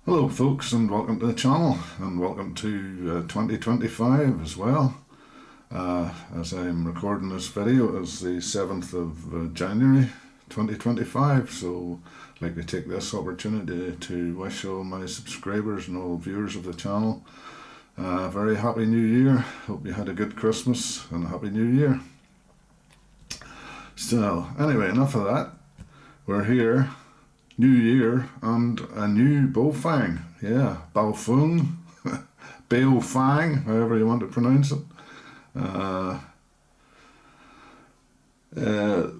Hello folks, and welcome to the channel, and welcome to 2025 as well. As I'm recording this video, it's the 7th of January 2025, so I'd like to take this opportunity to wish all my subscribers and all viewers of the channel a very happy new year. Hope you had a good Christmas and a happy new year. So anyway, enough of that. We're here. New year and a new Baofeng. Yeah, Baofeng, Baofeng, however you want to pronounce it.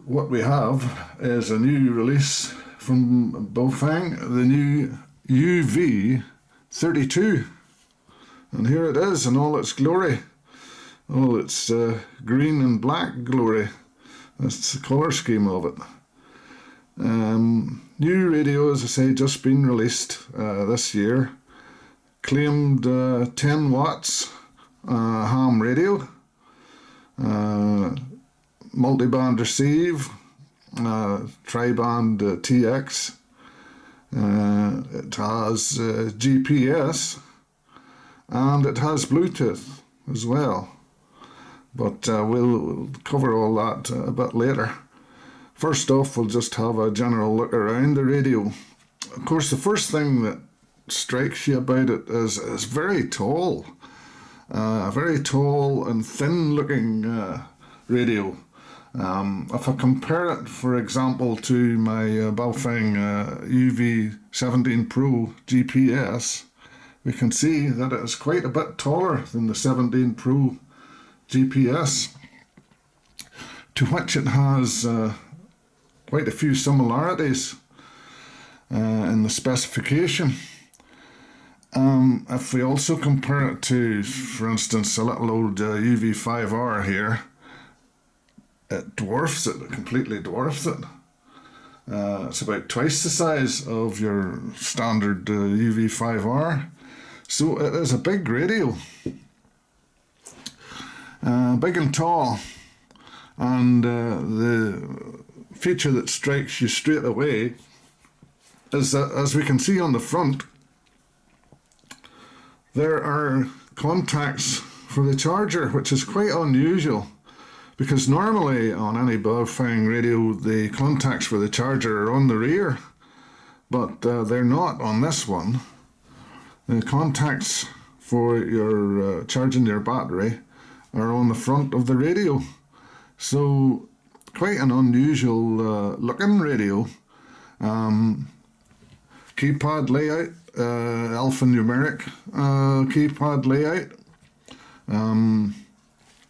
What we have is a new release from Baofeng, the new UV-32. And here it is in all its glory. All its green and black glory. That's the colour scheme of it. New radio, as I say, just been released this year. Claimed 10 watts ham radio, multiband receive, tri-band TX. It has GPS and it has Bluetooth as well. But we'll cover all that a bit later. First off, we'll just have a general look around the radio. Of course, the first thing that strikes you about it is it's very tall. A very tall and thin-looking radio. If I compare it, for example, to my Baofeng UV-17 Pro GPS, we can see that it is quite a bit taller than the 17 Pro GPS, to which it has quite a few similarities in the specification. If we also compare it to, for instance, a little old UV-5R here, it dwarfs it, completely dwarfs it. It's about twice the size of your standard UV-5R. So it is a big radio, big and tall, and the feature that strikes you straight away is that, as we can see on the front, there are contacts for the charger, which is quite unusual, because normally on any Baofeng radio the contacts for the charger are on the rear, but they're not on this one. The contacts for your charging your battery are on the front of the radio. So quite an unusual looking radio. Keypad layout, alphanumeric keypad layout.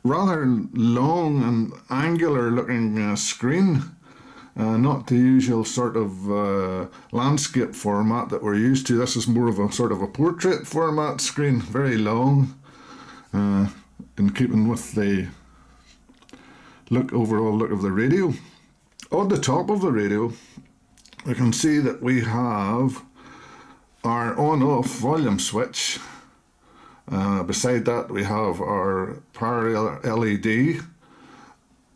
Rather long and angular looking screen. Not the usual sort of landscape format that we're used to. This is more of a sort of a portrait format screen, very long, in keeping with the overall look of the radio. On the top of the radio, we can see that we have our on-off volume switch. Beside that, we have our power LED,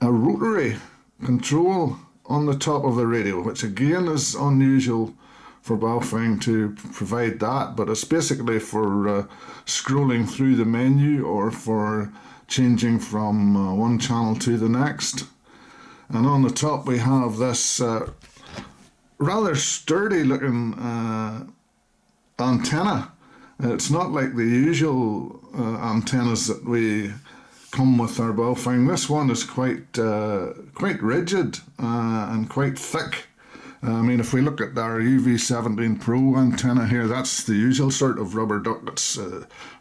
a rotary control on the top of the radio, which again is unusual for Baofeng to provide that, but it's basically for scrolling through the menu or for changing from one channel to the next. And on the top we have this rather sturdy looking antenna. It's not like the usual antennas that we come with our Baofeng. This one is quite rigid and quite thick. I mean, if we look at our UV-17 Pro antenna here, that's the usual sort of rubber duck. It's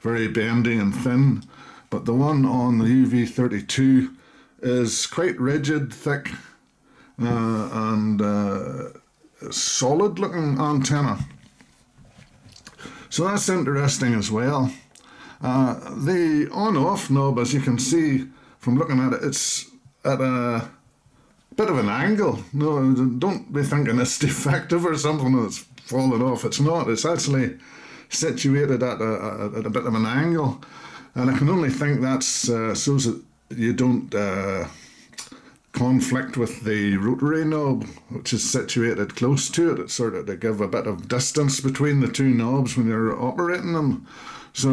very bendy and thin. But the one on the UV-32 is quite rigid, thick, and solid looking antenna. So that's interesting as well. The on-off knob, as you can see from looking at it, it's at a bit of an angle. No, don't be thinking it's defective or something that's fallen off. It's not. It's actually situated at a bit of an angle. And I can only think that's so that you don't conflict with the rotary knob, which is situated close to it. It's sort of to give a bit of distance between the two knobs when you're operating them. So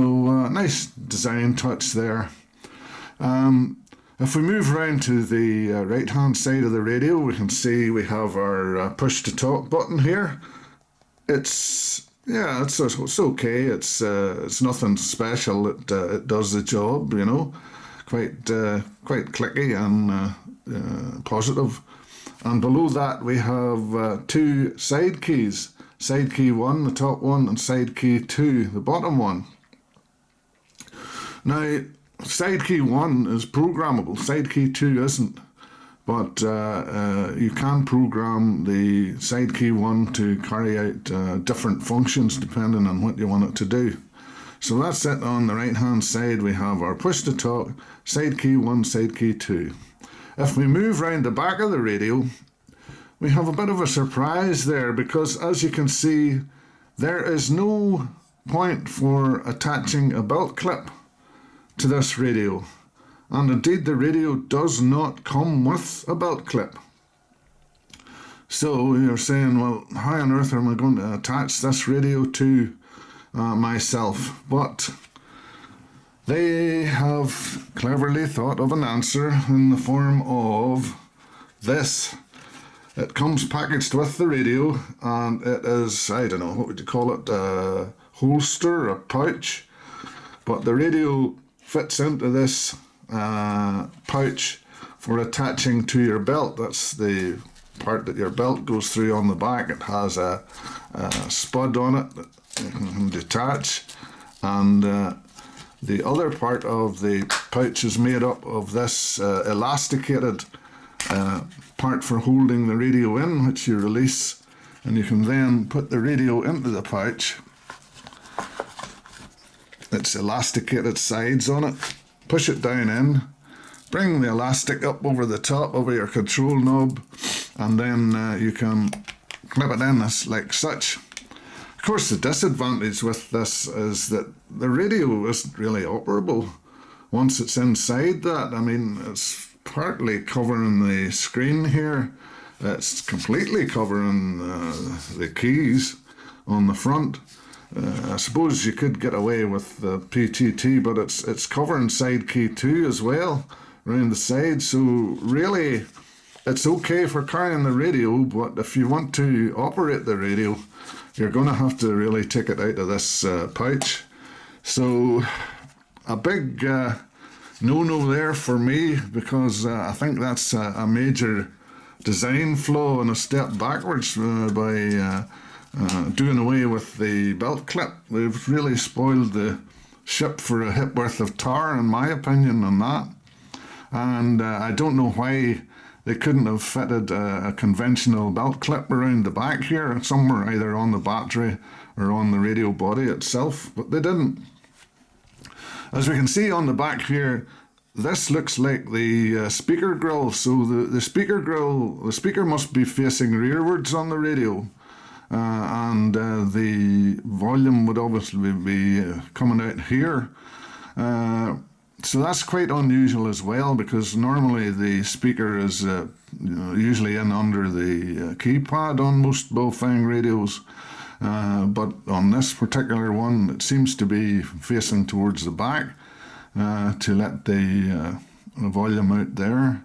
nice design touch there. If we move around to the right hand side of the radio, we can see we have our push to talk button here. It's okay. It's nothing special. It does the job, you know. Quite clicky and positive. And below that we have two side keys. Side key 1, the top one, and side key 2, the bottom one. Now, side key 1 is programmable, side key 2 isn't. But you can program the side key 1 to carry out different functions depending on what you want it to do. So that's it. On the right hand side we have our push to talk, side key 1, side key 2. If we move round the back of the radio, we have a bit of a surprise there, because as you can see, there is no point for attaching a belt clip to this radio. And indeed the radio does not come with a belt clip. So you're saying, well, how on earth am I going to attach this radio to myself? But they have cleverly thought of an answer in the form of this. It comes packaged with the radio, and it is, I don't know, what would you call it, a holster, a pouch. But the radio fits into this pouch for attaching to your belt. That's the part that your belt goes through on the back. It has a spud on it that you can detach, and the other part of the pouch is made up of this elasticated part for holding the radio in, which you release, and you can then put the radio into the pouch. It's elasticated sides on it. Push it down in, bring the elastic up over the top over your control knob, and then you can clip it in like such. Of course, the disadvantage with this is that the radio isn't really operable once it's inside that. I mean, it's partly covering the screen here. It's completely covering the keys on the front. I suppose you could get away with the PTT, but it's covering side key 2 as well, around the side. So really, it's okay for carrying the radio, but if you want to operate the radio, you're going to have to really take it out of this pouch. So a big no-no there for me, because I think that's a major design flaw and a step backwards by doing away with the belt clip. They've really spoiled the ship for a hip worth of tar, in my opinion, on that. And I don't know why they couldn't have fitted a conventional belt clip around the back here, somewhere either on the battery or on the radio body itself, but they didn't. As we can see on the back here, this looks like the speaker grill. So the speaker grill, the speaker must be facing rearwards on the radio. And the volume would obviously be coming out here. So that's quite unusual as well, because normally the speaker is usually in under the keypad on most Baofeng radios. But on this particular one, it seems to be facing towards the back to let the volume out there.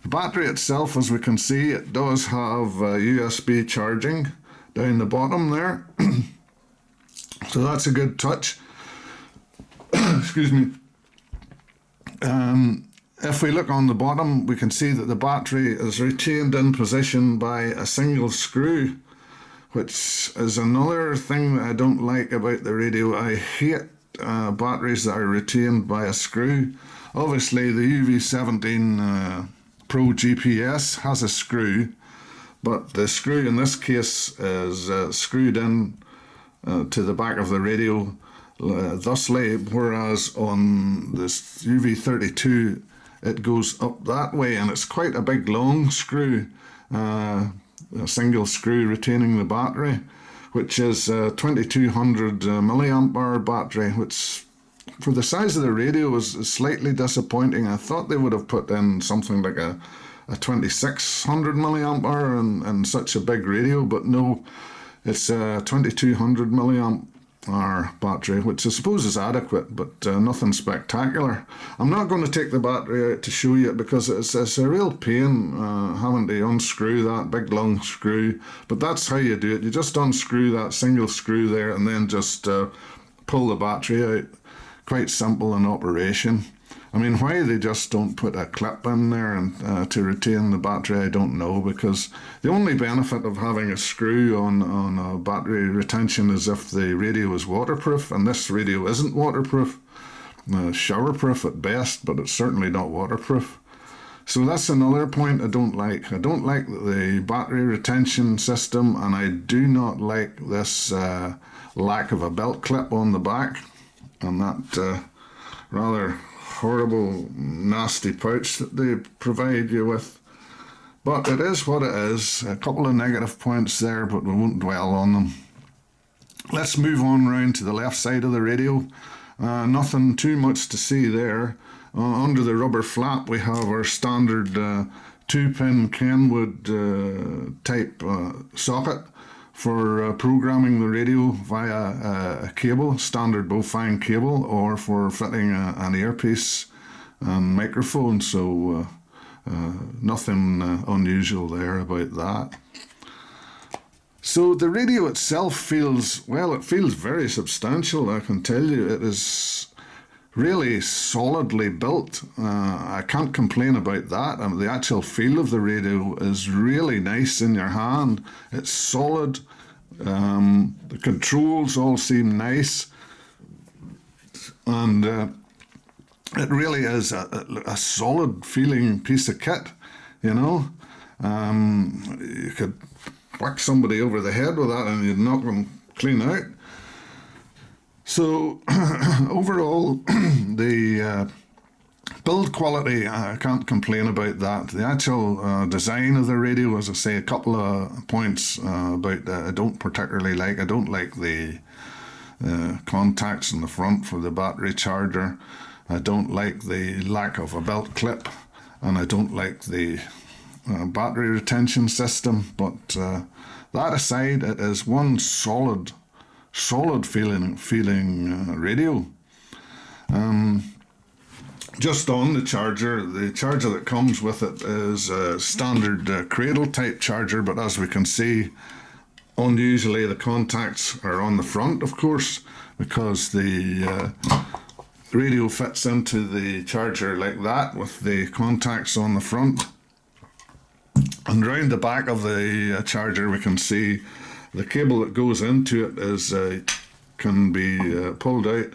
The battery itself, as we can see, it does have USB charging down the bottom there. So that's a good touch. Excuse me. If we look on the bottom, we can see that the battery is retained in position by a single screw, which is another thing that I don't like about the radio. I hate batteries that are retained by a screw. Obviously the UV-32 Pro GPS has a screw, but the screw in this case is screwed in to the back of the radio thusly, whereas on this UV-32 it goes up that way, and it's quite a big long screw, a single screw retaining the battery, which is a 2200 milliamp hour battery, which for the size of the radio is slightly disappointing. I thought they would have put in something like a a 2600 milliamp hour and such a big radio, but no, it's a 2200 milliamp hour battery, which I suppose is adequate, but nothing spectacular. I'm not going to take the battery out to show you because it's a real pain having to unscrew that big long screw, but that's how you do it. You just unscrew that single screw there and then just pull the battery out. Quite simple in operation. I mean, why they just don't put a clip in there and to retain the battery, I don't know, because the only benefit of having a screw on a battery retention is if the radio is waterproof, and this radio isn't waterproof. Showerproof at best, but it's certainly not waterproof. So that's another point I don't like. I don't like the battery retention system, and I do not like this lack of a belt clip on the back, and that rather horrible, nasty pouch that they provide you with. But it is what it is. A couple of negative points there, but we won't dwell on them. Let's move on round to the left side of the radio. Nothing too much to see there. Under the rubber flap we have our standard 2-pin Kenwood type socket for programming the radio via a cable, standard Baofeng cable, or for fitting an earpiece and microphone, so nothing unusual there about that. So the radio itself feels, well, it feels very substantial, I can tell you. It is really solidly built. I can't complain about that. The actual feel of the radio is really nice in your hand. It's solid. The controls all seem nice, and it really is a solid feeling piece of kit, you know. You could whack somebody over the head with that and you'd knock them clean out. So overall, the build quality, I can't complain about that. The actual design of the radio, as I say, a couple of points about that I don't particularly like. I don't like the contacts in the front for the battery charger. I don't like the lack of a belt clip, and I don't like the battery retention system. But that aside, it is one solid feeling radio. Just on the charger that comes with it is a standard cradle type charger, but as we can see, unusually the contacts are on the front, of course, because the radio fits into the charger like that with the contacts on the front. And round the back of the charger we can see the cable that goes into it is can be pulled out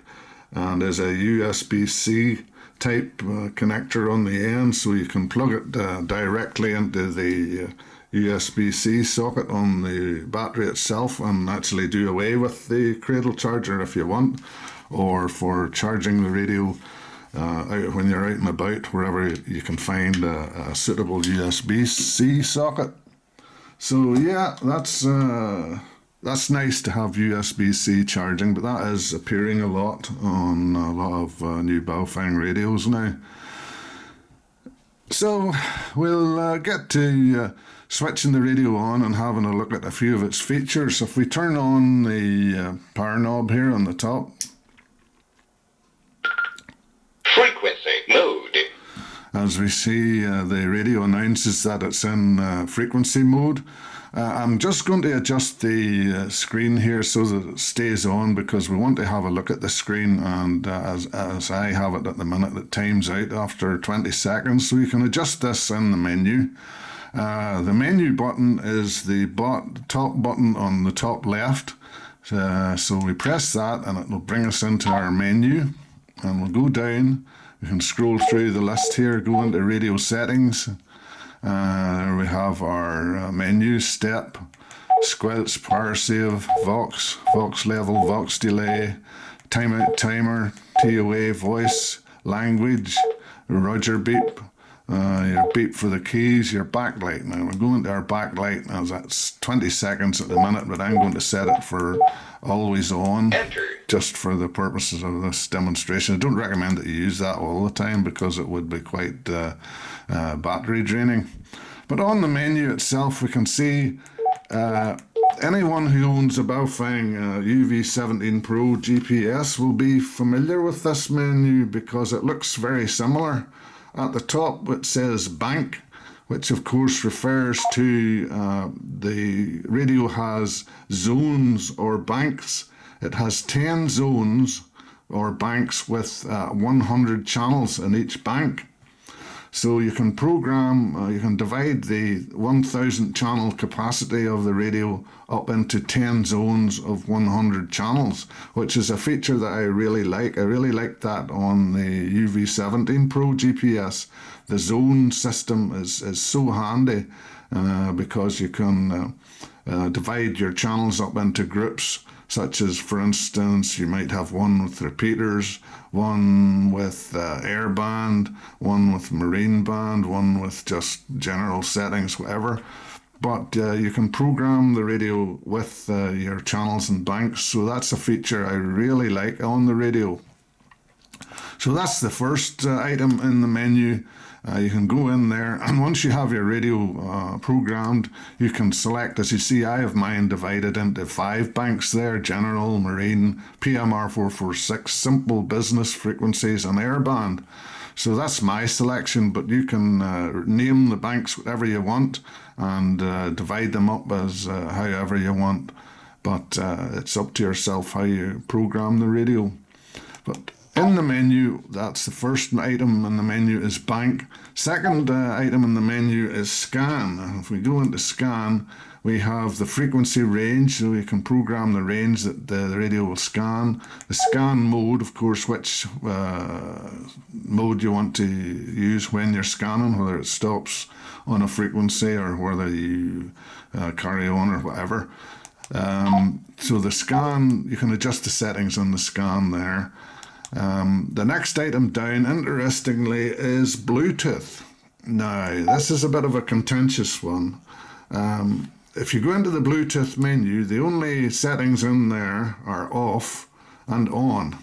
and is a USB-C type connector on the end, so you can plug it directly into the USB-C socket on the battery itself and actually do away with the cradle charger if you want, or for charging the radio out when you're out and about, wherever you can find a suitable USB-C socket. So yeah, that's nice to have USB-C charging, but that is appearing a lot on a lot of new Baofeng radios now. So we'll get to switching the radio on and having a look at a few of its features. If we turn on the power knob here on the top. Frequency mode. As we see, the radio announces that it's in frequency mode. I'm just going to adjust the screen here so that it stays on, because we want to have a look at the screen, and as I have it at the minute, it times out after 20 seconds, so you can adjust this in the menu. The menu button is the top button on the top left, so we press that and it will bring us into our menu, and we'll go down. We can scroll through the list here, go into radio settings. There we have our menu, step, squelch, power save, Vox level, Vox delay, timeout timer, TOA, voice, language, Roger beep, your beep for the keys, your backlight. Now we're going to our backlight. Now that's 20 seconds at the minute, but I'm going to set it for always on, just for the purposes of this demonstration. I don't recommend that you use that all the time because it would be quite battery draining. But on the menu itself, we can see anyone who owns a Baofeng UV-17 Pro GPS will be familiar with this menu because it looks very similar. At the top it says bank, which of course refers to the radio has zones or banks. It has 10 zones or banks with 100 channels in each bank. So you can program, you can divide the 1000 channel capacity of the radio up into 10 zones of 100 channels, which is a feature that I really like. I really like that on the UV-17 Pro GPS. The zone system is so handy because you can divide your channels up into groups, such as, for instance, you might have one with repeaters, one with Airband, one with marine band, one with just general settings, whatever. But you can program the radio with your channels and banks, so that's a feature I really like on the radio. So that's the first item in the menu. You can go in there, and once you have your radio programmed, you can select, as you see, I have mine divided into 5 banks there: general, marine, PMR 446, simple, business frequencies, and airband. So that's my selection, but you can name the banks whatever you want and divide them up as however you want. But it's up to yourself how you program the radio. But in the menu, that's the first item in the menu is bank. Second item in the menu is scan. If we go into scan, we have the frequency range, so you can program the range that the radio will scan. The scan mode, of course, which mode you want to use when you're scanning, whether it stops on a frequency or whether you carry on or whatever. So the scan, you can adjust the settings on the scan there. The next item down, interestingly, is Bluetooth. Now, this is a bit of a contentious one. If you go into the Bluetooth menu, the only settings in there are off and on.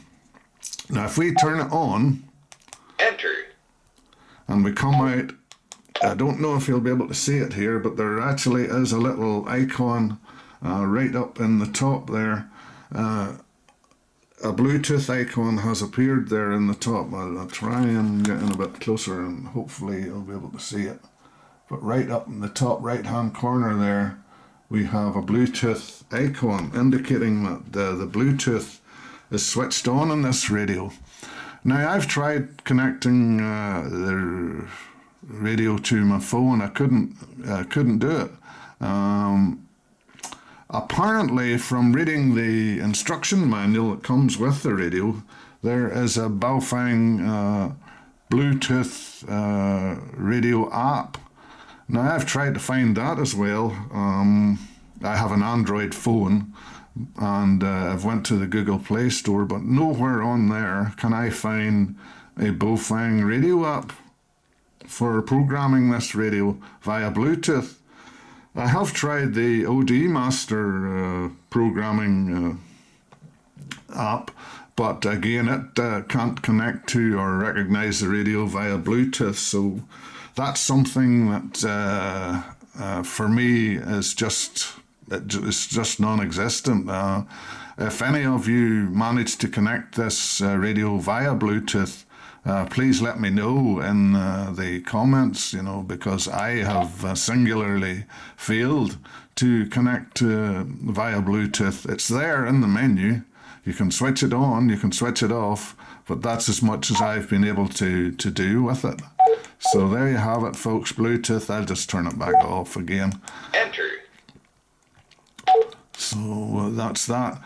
Now, if we turn it on, Enter, and we come out, I don't know if you'll be able to see it here, but there actually is a little icon right up in the top there. A Bluetooth icon has appeared there in the top. I'll try and get in a bit closer and hopefully you'll be able to see it. But right up in the top right hand corner there, we have a Bluetooth icon indicating that the Bluetooth is switched on in this radio. Now, I've tried connecting the radio to my phone. I couldn't do it. Apparently, from reading the instruction manual that comes with the radio, there is a Baofeng Bluetooth radio app. Now, I've tried to find that as well. I have an Android phone, and I've went to the Google Play Store, but nowhere on there can I find a Baofeng radio app for programming this radio via Bluetooth. I have tried the OD Master programming app, but again, it can't connect to or recognize the radio via Bluetooth. So that's something that for me is just non-existent. If any of you manage to connect this radio via Bluetooth, please let me know in the comments, because I have singularly failed to connect via Bluetooth. It's there in the menu. You can switch it on, you can switch it off, but that's as much as I've been able to do with it. So there you have it, folks, Bluetooth. I'll just turn it back off again. enter, So that's that.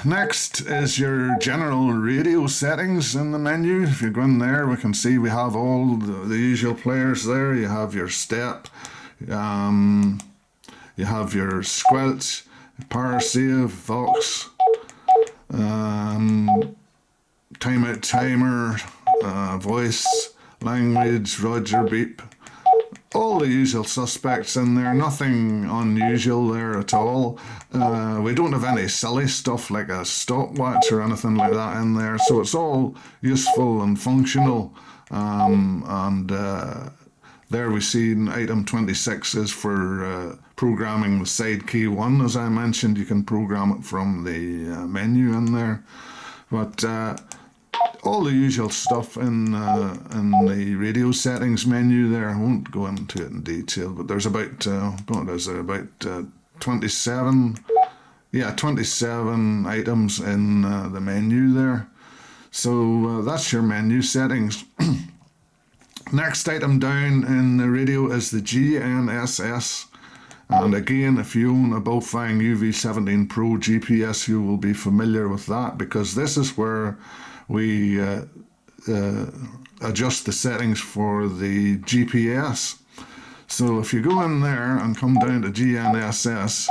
Next is your general radio settings in the menu. If you go in there, we can see we have all the usual players there. You have your step, you have your squelch, power save, Vox, timeout timer, voice, language, Roger, beep. All the usual suspects in there, nothing unusual there at all. We don't have any silly stuff like a stopwatch or anything like that in there, so it's all useful and functional. There we see item 26 is for programming the side key 1. As I mentioned, you can program it from the menu in there. But all the usual stuff in the radio settings menu there. I won't go into it in detail, but there's about 27 items in the menu there. So that's your menu settings. Next item down in the radio is the GNSS. And again, if you own a Baofeng UV-17 Pro GPS, you will be familiar with that, because this is where we adjust the settings for the GPS. So if you go in there and come down to GNSS,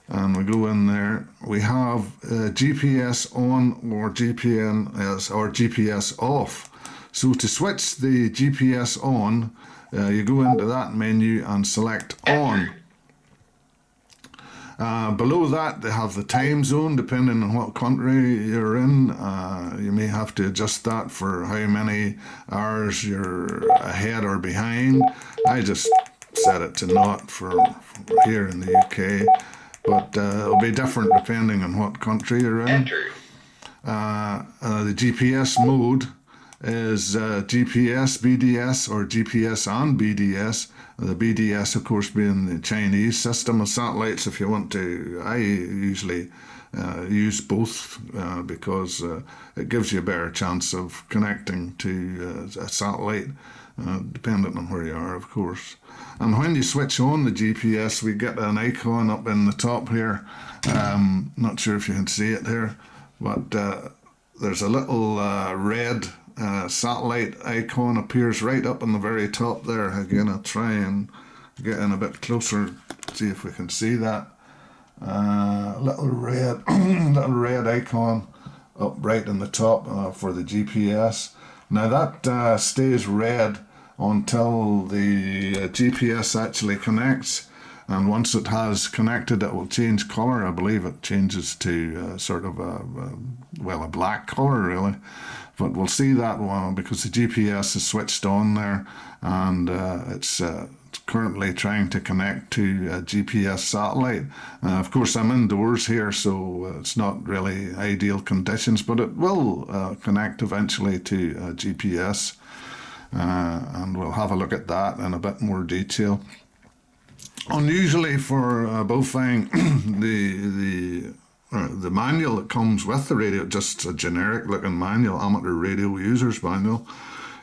and we go in there, we have GPS on or GPS off. So to switch the GPS on, you go into that menu and select on. Below that, they have the time zone, depending on what country you're in. You may have to adjust that for how many hours you're ahead or behind. I just set it to not for here in the UK, but it'll be different depending on what country you're in. Enter. The GPS mode is GPS, BDS, or GPS and BDS. The BDS, of course, being the Chinese system of satellites. If you want to, I usually use both because it gives you a better chance of connecting to a satellite, depending on where you are, of course. And when you switch on the GPS, we get an icon up in the top here. Not sure if you can see it here, but there's a little red satellite icon appears right up in the very top there. Again, I'll try and get in a bit closer, see if we can see that. Little red icon up right in the top for the GPS. Now that stays red until the GPS actually connects, and once it has connected, it will change colour. I believe it changes to sort of a black colour, really. But we'll see that one because the GPS is switched on there, and it's currently trying to connect to a GPS satellite. Of course, I'm indoors here, so it's not really ideal conditions, but it will connect eventually to GPS, and we'll have a look at that in a bit more detail. Unusually for Baofeng, the manual that comes with the radio, just a generic looking manual, amateur radio user's manual.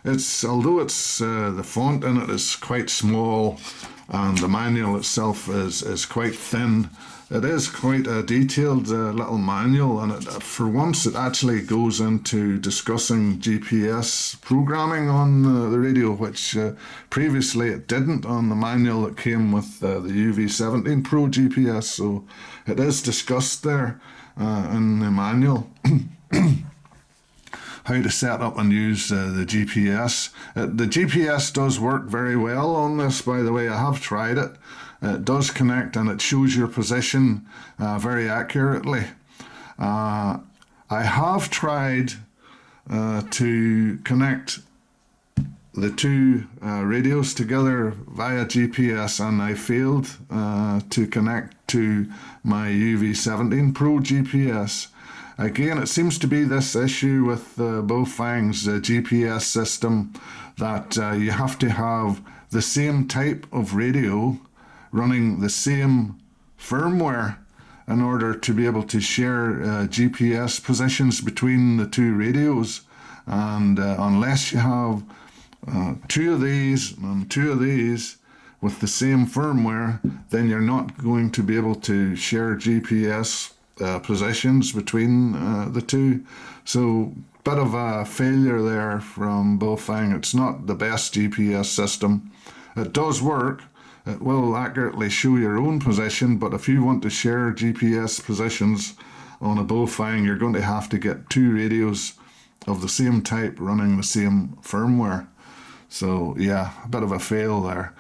Although the font in it is quite small and the manual itself is quite thin, it is quite a detailed little manual, and for once it actually goes into discussing GPS programming on the radio, which previously it didn't on the manual that came with the UV-17 Pro GPS. So it is discussed there in the manual. How to set up and use the GPS. The GPS does work very well on this, by the way. I have tried it. It does connect and it shows your position very accurately. I have tried to connect the two radios together via GPS, and I failed to connect to my UV-17 Pro GPS. Again, it seems to be this issue with Baofeng's GPS system that you have to have the same type of radio running the same firmware in order to be able to share GPS positions between the two radios. And unless you have two of these and two of these with the same firmware, then you're not going to be able to share GPS positions between the two. So bit of a failure there from Baofeng. It's not the best GPS system. It does work. It will accurately show your own position, but if you want to share GPS positions on a Baofeng, you're going to have to get two radios of the same type running the same firmware. So yeah, a bit of a fail there.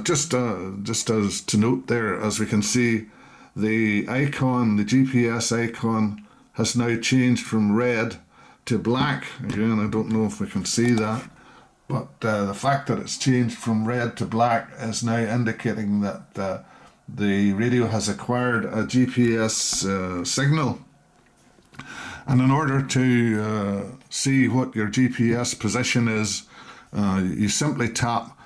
Just as to note there, as we can see, the icon, the GPS icon, has now changed from red to black. Again, I don't know if we can see that, but the fact that it's changed from red to black is now indicating that the radio has acquired a GPS signal. And in order to see what your GPS position is, you simply tap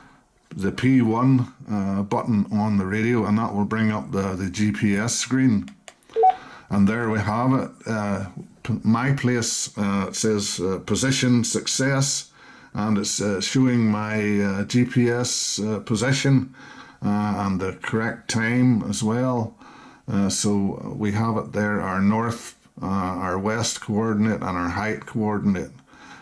the P1 button on the radio, and that will bring up the GPS screen. And there we have it. My place, it says position success, and it's showing my GPS position and the correct time as well. So we have it there, our north, our west coordinate and our height coordinate.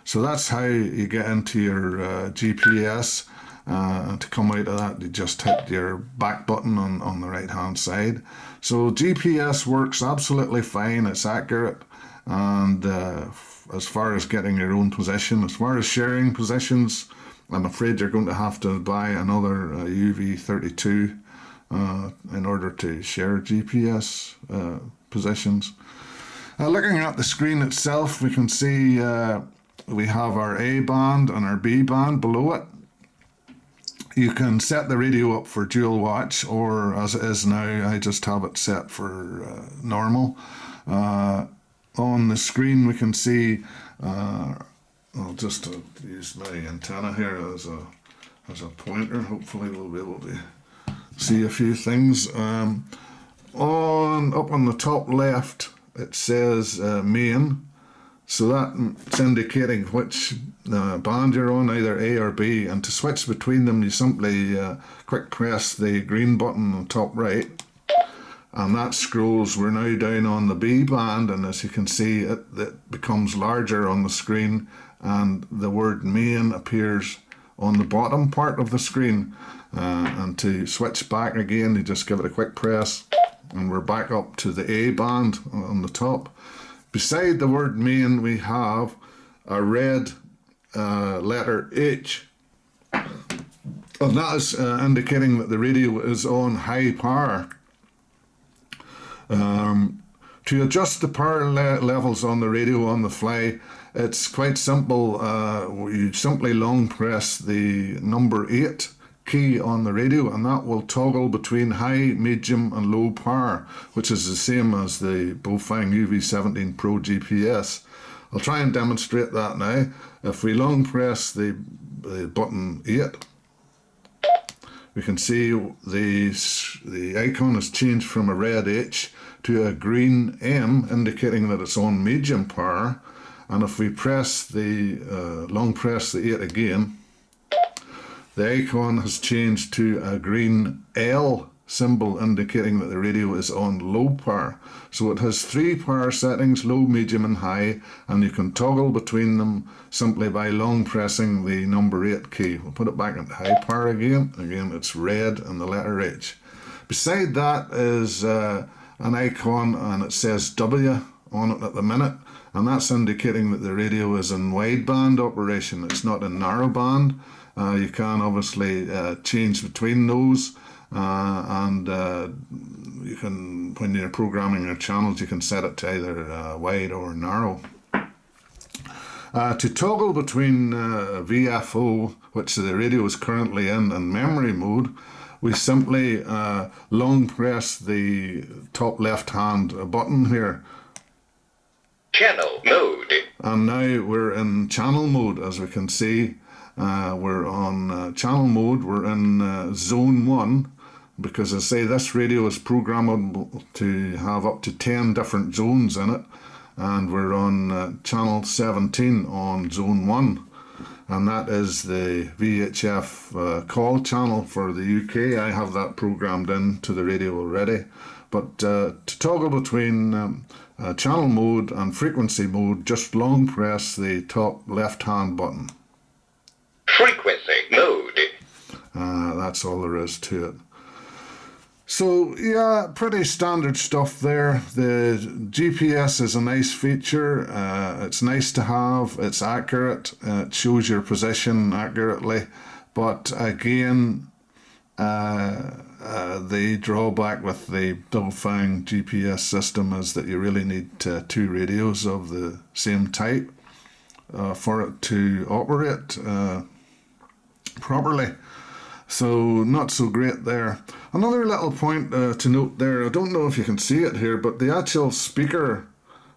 So that's how you get into your GPS. To come out of that, you just hit your back button on the right hand side. So GPS works absolutely fine, it's accurate, and as far as getting your own position, as far as sharing positions, I'm afraid you're going to have to buy another UV-32 in order to share GPS positions. Looking at the screen itself, we can see we have our A band and our B band below it. You can set the radio up for dual watch, or as it is now, I just have it set for normal. On the screen we can see, I'll just use my antenna here as a pointer. Hopefully we'll be able to see a few things. Up on the top left it says main. So that's indicating which band you're on, either A or B, and to switch between them you simply quick press the green button on top right, and that scrolls. We're now down on the B band, and as you can see it becomes larger on the screen, and the word main appears on the bottom part of the screen, and to switch back again you just give it a quick press and we're back up to the A band on the top. Beside the word main, we have a red letter H, and that is indicating that the radio is on high power. To adjust the power levels on the radio on the fly, it's quite simple. You simply long press the number 8 key on the radio, and that will toggle between high, medium and low power, which is the same as the Baofeng UV-17 Pro GPS. I'll try and demonstrate that now. If we long press the button 8, we can see the icon has changed from a red H to a green M, indicating that it's on medium power. And if we press long press the 8 again, the icon has changed to a green L symbol, indicating that the radio is on low power. So it has 3 power settings, low, medium and high, and you can toggle between them simply by long pressing the number 8 key. We'll put it back into high power again. Again, it's red and the letter H. Beside that is an icon, and it says W on it at the minute, and that's indicating that the radio is in wideband operation. It's not in narrowband. You can obviously change between those, and you can, when you're programming your channels, you can set it to either wide or narrow. To toggle between VFO, which the radio is currently in, and memory mode, we simply long press the top left hand button here. Channel mode. And now we're in channel mode, as we can see. We're on channel mode, we're in zone 1, because I say this radio is programmable to have up to 10 different zones in it, and we're on channel 17 on zone 1, and that is the VHF call channel for the UK. I have that programmed into the radio already, but to toggle between channel mode and frequency mode, just long press the top left hand button. Frequency mode. That's all there is to it. So yeah, pretty standard stuff there. The GPS is a nice feature. It's nice to have. It's accurate. It shows your position accurately. But again, the drawback with the Baofeng GPS system is that you really need two radios of the same type for it to operate properly. So not so great there. Another little point to note there, I don't know if you can see it here, but the actual speaker,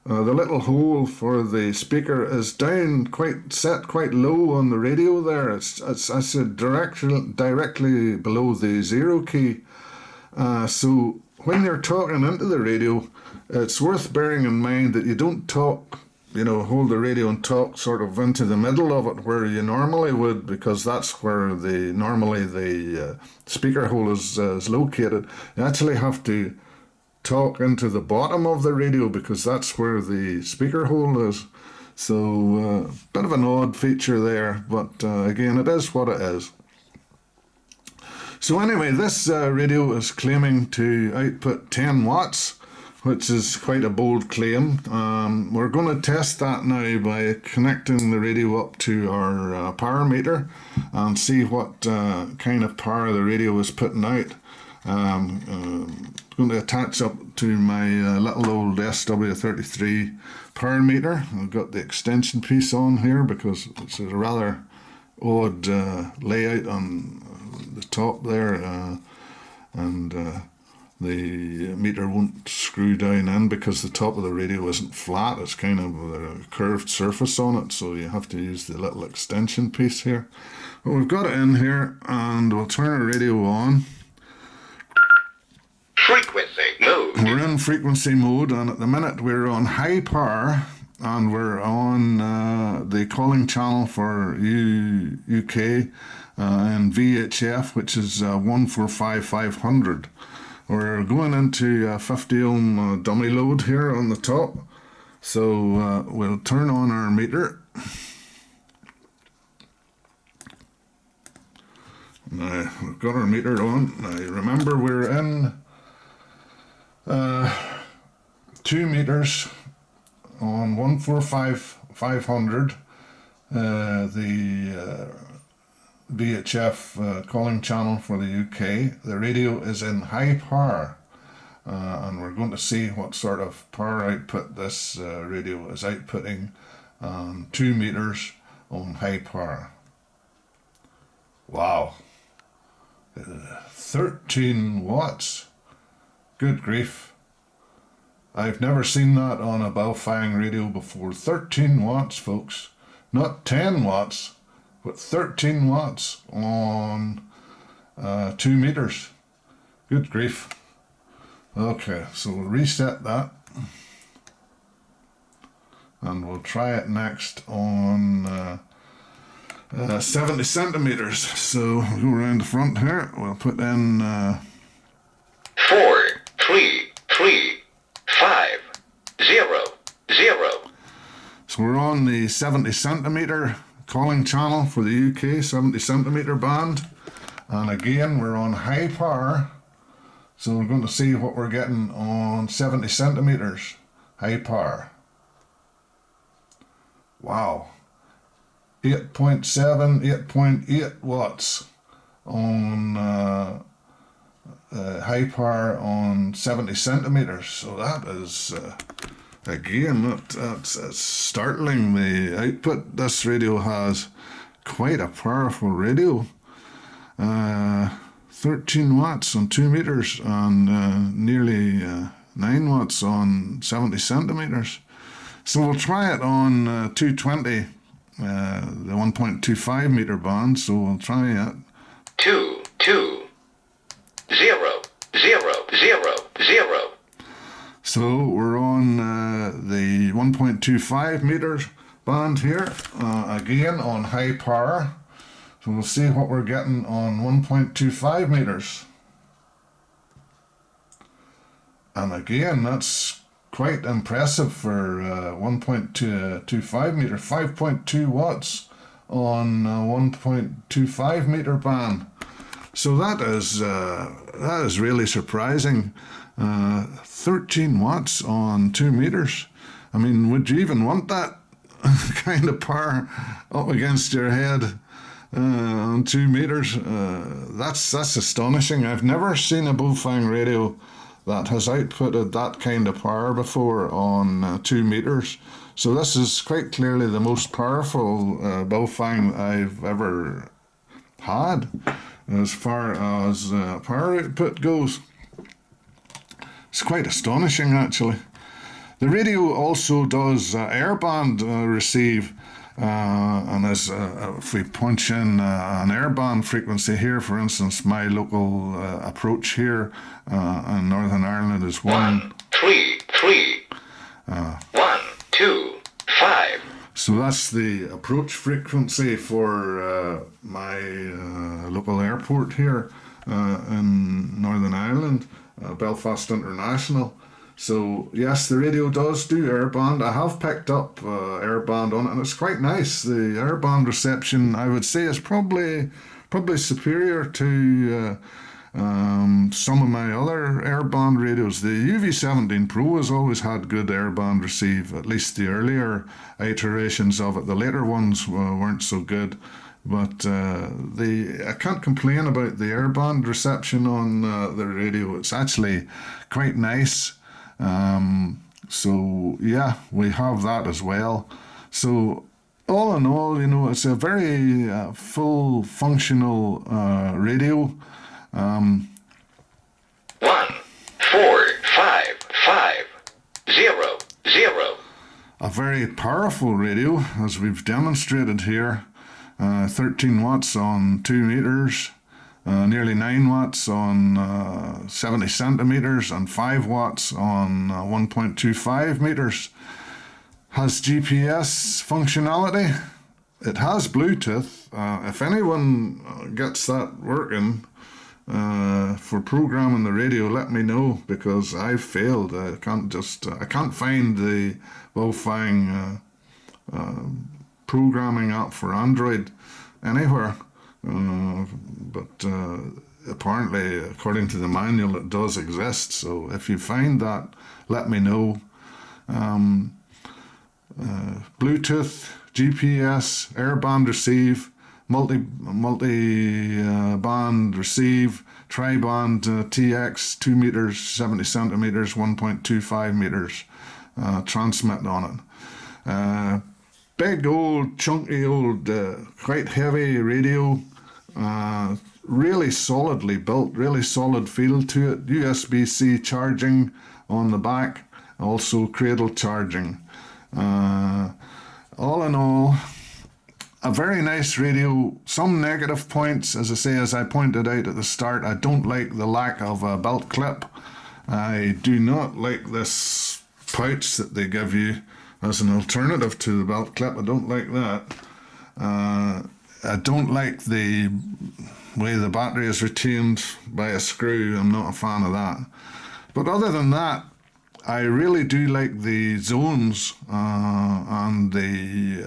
the little hole for the speaker is down set quite low on the radio there. It's I said directly below the 0 key. So when you're talking into the radio, it's worth bearing in mind that you don't talk, hold the radio and talk sort of into the middle of it where you normally would, because that's where normally the speaker hole is located. You actually have to talk into the bottom of the radio because that's where the speaker hole is. So bit of an odd feature there, but again, it is what it is. So anyway, this radio is claiming to output 10 watts, which is quite a bold claim. We're going to test that now by connecting the radio up to our power meter and see what kind of power the radio is putting out. Going to attach up to my little old SW33 power meter. I've got the extension piece on here because it's a rather odd layout on the top there, and the meter won't screw down in because the top of the radio isn't flat. It's kind of a curved surface on it, so you have to use the little extension piece here. But we've got it in here, and we'll turn our radio on. Frequency mode. We're in frequency mode, and at the minute we're on high power, and we're on the calling channel for UK and VHF, which is 145500. We're going into 50 ohm dummy load here on the top, so we'll turn on our meter. Now we've got our meter on. Now remember, we're in 2 meters on 145500, the VHF calling channel for the UK. The radio is in high power, and we're going to see what sort of power output this radio is outputting 2 meters on high power. Wow, 13 watts. Good grief. I've never seen that on a Baofeng radio before. 13 watts, folks. Not 10 watts, but 13 watts on 2 meters. Good grief. Okay, so we'll reset that. And we'll try it next on 70 centimeters. So we'll go around the front here. We'll put in 4, 3, 3, 5, 0, 0. So we're on the 70 centimeter calling channel for the UK 70 centimeter band, and again we're on high power, so we're going to see what we're getting on 70 centimeters high power. Wow, 8.7, 8.8 watts on high power on 70 centimeters. So that is again, that's startling. The output this radio has, quite a powerful radio. 13 watts on 2 meters and nearly 9 watts on 70 centimeters. So we'll try it on 220, the 1.25 meter band. So we'll try it. 2, 2, 0, 0, 0, 0. So we're on the 1.25 meter band here, again on high power. So we'll see what we're getting on 1.25 meters. And again, that's quite impressive for 1.25 meter, 5.2 watts on 1.25 meter band. So that is really surprising. 13 watts on 2 meters. I mean, would you even want that kind of power up against your head on 2 meters? That's astonishing. I've never seen a Baofeng radio that has outputted that kind of power before on 2 meters. So this is quite clearly the most powerful Baofeng I've ever had as far as power output goes. It's quite astonishing, actually. The radio also does airband receive, and as if we punch in an airband frequency here, for instance, my local approach here in Northern Ireland is 133 125. So that's the approach frequency for my local airport here in Northern Ireland, Belfast International. So yes, the radio does do airband. I have picked up airband on it, and it's quite nice. The airband reception, I would say, is probably superior to some of my other airband radios. The UV-17 Pro has always had good airband receive, at least the earlier iterations of it. The later ones weren't so good. But I can't complain about the airband reception on the radio. It's actually quite nice. So yeah, we have that as well. So all in all, it's a very full functional radio. 14550. A very powerful radio, as we've demonstrated here. 13 watts on 2 meters, nearly 9 watts on 70 centimeters, and 5 watts on 1.25 meters. Has GPS functionality. It has Bluetooth. If anyone gets that working for programming the radio, let me know, because I've failed. I can't find the Baofeng programming app for Android anywhere, but apparently, according to the manual, it does exist. So if you find that, let me know. Bluetooth, GPS, airband receive, multi-band receive, tri-band TX 2 meters 70 centimeters 1.25 meters transmit on it. Big old chunky old quite heavy radio, really solidly built, really solid feel to it. USB-C charging on the back, also cradle charging. All in all, a very nice radio. Some negative points, as I say, as I pointed out at the start. I don't like the lack of a belt clip. I do not like this pouch that they give you as an alternative to the belt clip. I don't like that. I don't like the way the battery is retained by a screw. I'm not a fan of that. But other than that, I really do like the zones and the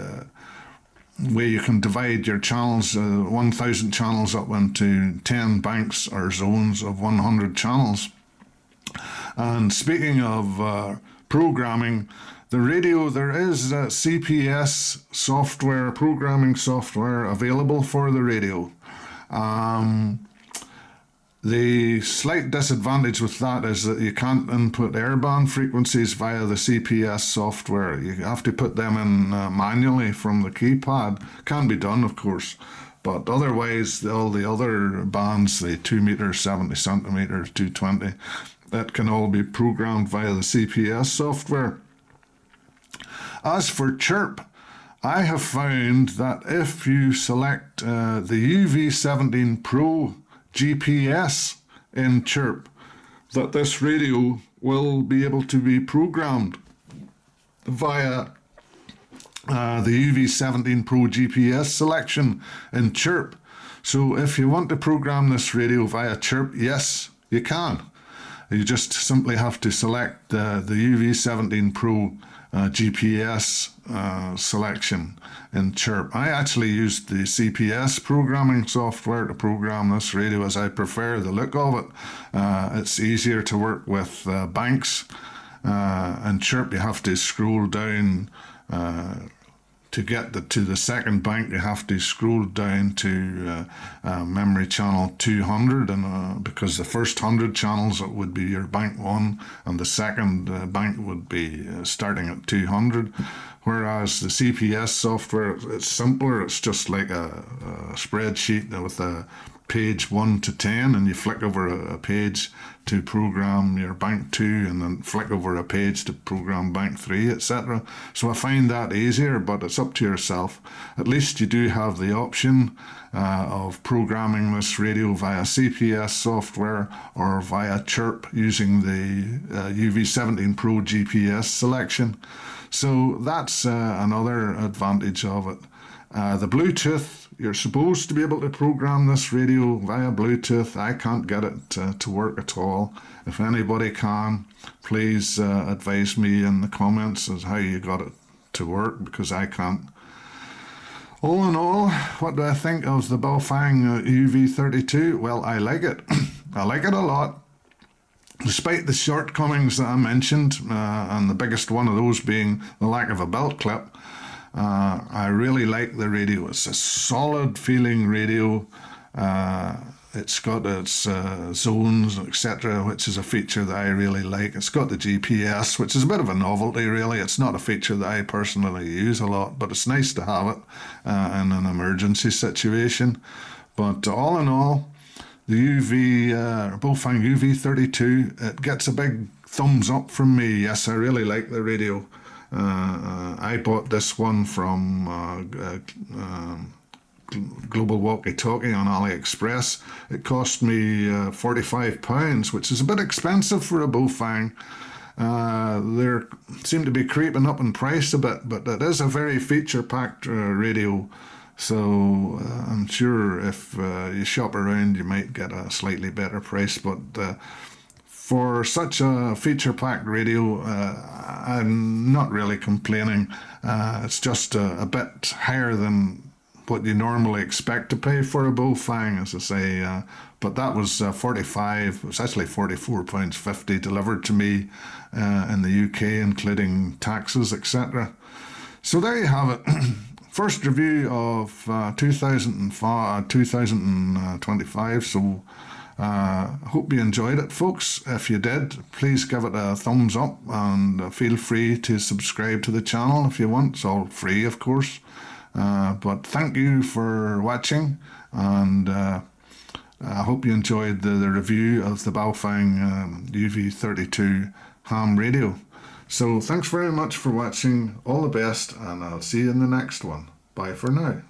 way you can divide your channels, 1,000 channels up into 10 banks or zones of 100 channels. And speaking of programming, the radio, there is CPS software, programming software available for the radio. The slight disadvantage with that is that you can't input airband frequencies via the CPS software. You have to put them in manually from the keypad. Can be done, of course, but otherwise all the other bands, the 2 meters, 70 centimeters, 220, that can all be programmed via the CPS software. As for chirp, I have found that if you select the UV-17 Pro GPS in chirp, that this radio will be able to be programmed via the UV-17 Pro GPS selection in chirp. So if you want to program this radio via chirp, yes, you can. you just simply have to select the UV-17 Pro GPS selection in Chirp. I actually used the CPS programming software to program this radio, as I prefer the look of it. It's easier to work with banks. In Chirp, you have to scroll down to get to the second bank. You have to scroll down to memory channel 200, and because the first 100 channels would be your bank 1, and the second bank would be starting at 200. Whereas the CPS software, it's simpler. It's just like a spreadsheet with a page 1 to 10, and you flick over a page to program your bank 2, and then flick over a page to program bank 3, etc. So I find that easier, but it's up to yourself. At least you do have the option of programming this radio via CPS software or via Chirp using the UV-17 Pro GPS selection. So that's another advantage of it. The Bluetooth, you're supposed to be able to program this radio via Bluetooth. I can't get it to work at all. If anybody can, please advise me in the comments as how you got it to work, because I can't. All in all, what do I think of the Baofeng UV-32? Well, I like it. I like it a lot. Despite the shortcomings that I mentioned, and the biggest one of those being the lack of a belt clip, I really like the radio. It's a solid feeling radio. It's got its zones, etc., which is a feature that I really like. It's got the GPS, which is a bit of a novelty, really. It's not a feature that I personally use a lot, but it's nice to have it in an emergency situation. But all in all, the Baofeng UV-32, it gets a big thumbs up from me. Yes, I really like the radio. I bought this one from Global Walkie Talkie on AliExpress. It cost me £45, which is a bit expensive for a Baofeng. They seem to be creeping up in price a bit, but it is a very feature-packed radio. So I'm sure if you shop around, you might get a slightly better price. But for such a feature-packed radio, I'm not really complaining. It's just a bit higher than what you normally expect to pay for a Baofeng, as I say. But that was 45. It was actually £44.50 delivered to me in the UK, including taxes, etc. So there you have it. First review of 2025, so hope you enjoyed it, folks. If you did, please give it a thumbs up, and feel free to subscribe to the channel if you want. It's all free, of course. But thank you for watching, and I hope you enjoyed the review of the Baofeng UV-32 ham radio. So thanks very much for watching. All the best, and I'll see you in the next one. Bye for now.